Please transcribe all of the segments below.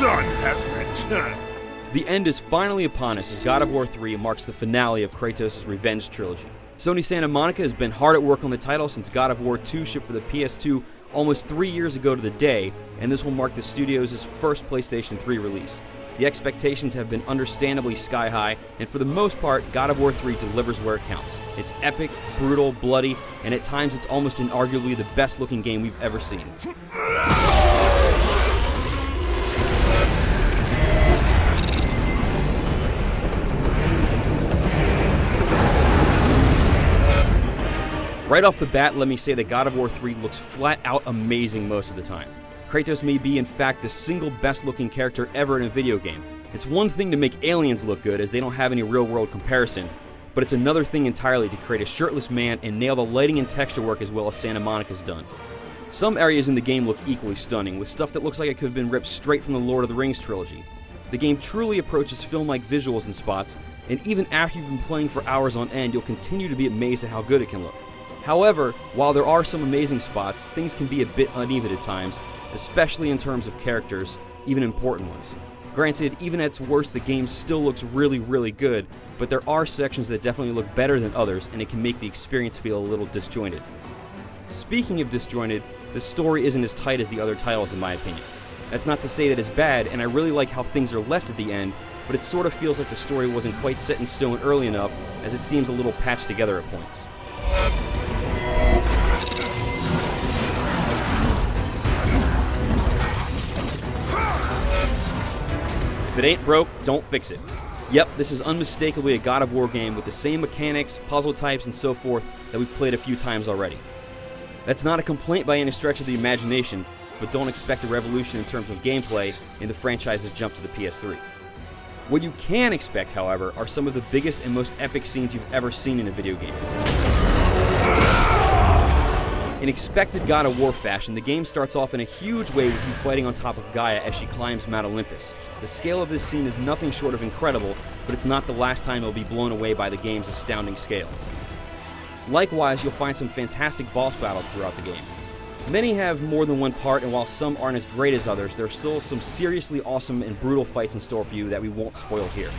son has returned. The end is finally upon us as God of War 3 marks the finale of Kratos' Revenge trilogy. Sony Santa Monica has been hard at work on the title since God of War 2 shipped for the PS2 almost 3 years ago to the day, and this will mark the studio's first PlayStation 3 release. The expectations have been understandably sky high, and for the most part, God of War 3 delivers where it counts. It's epic, brutal, bloody, and at times it's almost inarguably the best looking game we've ever seen. Right off the bat, let me say that God of War 3 looks flat out amazing most of the time. Kratos may be in fact the single best looking character ever in a video game. It's one thing to make aliens look good as they don't have any real world comparison, but it's another thing entirely to create a shirtless man and nail the lighting and texture work as well as Santa Monica's done. Some areas in the game look equally stunning, with stuff that looks like it could have been ripped straight from the Lord of the Rings trilogy. The game truly approaches film-like visuals in spots, and even after you've been playing for hours on end, you'll continue to be amazed at how good it can look. However, while there are some amazing spots, things can be a bit uneven at times, especially in terms of characters, even important ones. Granted, even at its worst, the game still looks really good, but there are sections that definitely look better than others, and it can make the experience feel a little disjointed. Speaking of disjointed, the story isn't as tight as the other titles in my opinion. That's not to say that it's bad, and I really like how things are left at the end, but it sort of feels like the story wasn't quite set in stone early enough, as it seems a little patched together at points. If it ain't broke, don't fix it. Yep, this is unmistakably a God of War game with the same mechanics, puzzle types, and so forth that we've played a few times already. That's not a complaint by any stretch of the imagination, but don't expect a revolution in terms of gameplay in the franchise's jump to the PS3. What you can expect, however, are some of the biggest and most epic scenes you've ever seen in a video game. In expected God of War fashion, the game starts off in a huge way with you fighting on top of Gaia as she climbs Mount Olympus. The scale of this scene is nothing short of incredible, but it's not the last time you'll be blown away by the game's astounding scale. Likewise, you'll find some fantastic boss battles throughout the game. Many have more than one part, and while some aren't as great as others, there are still some seriously awesome and brutal fights in store for you that we won't spoil here.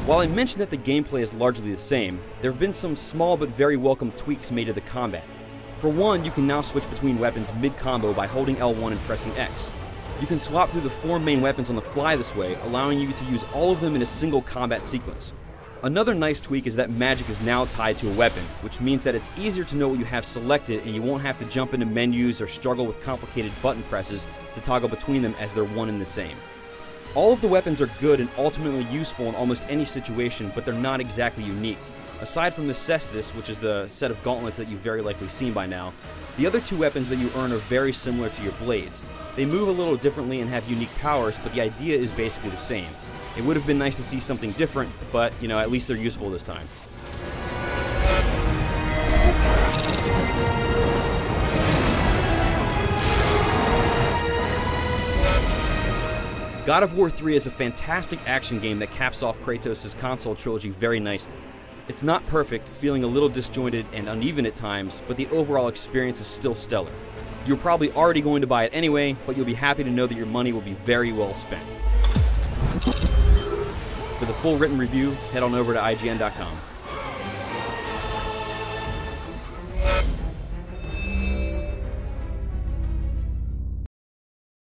While I mentioned that the gameplay is largely the same, there have been some small but very welcome tweaks made to the combat. For one, you can now switch between weapons mid-combo by holding L1 and pressing X. You can swap through the 4 main weapons on the fly this way, allowing you to use all of them in a single combat sequence. Another nice tweak is that magic is now tied to a weapon, which means that it's easier to know what you have selected and you won't have to jump into menus or struggle with complicated button presses to toggle between them as they're one and the same. All of the weapons are good and ultimately useful in almost any situation, but they're not exactly unique. Aside from the Cestus, which is the set of gauntlets that you've very likely seen by now, the other 2 weapons that you earn are very similar to your blades. They move a little differently and have unique powers, but the idea is basically the same. It would have been nice to see something different, but, you know, at least they're useful this time. God of War 3 is a fantastic action game that caps off Kratos' console trilogy very nicely. It's not perfect, feeling a little disjointed and uneven at times, but the overall experience is still stellar. You're probably already going to buy it anyway, but you'll be happy to know that your money will be very well spent. For the full written review, head on over to IGN.com.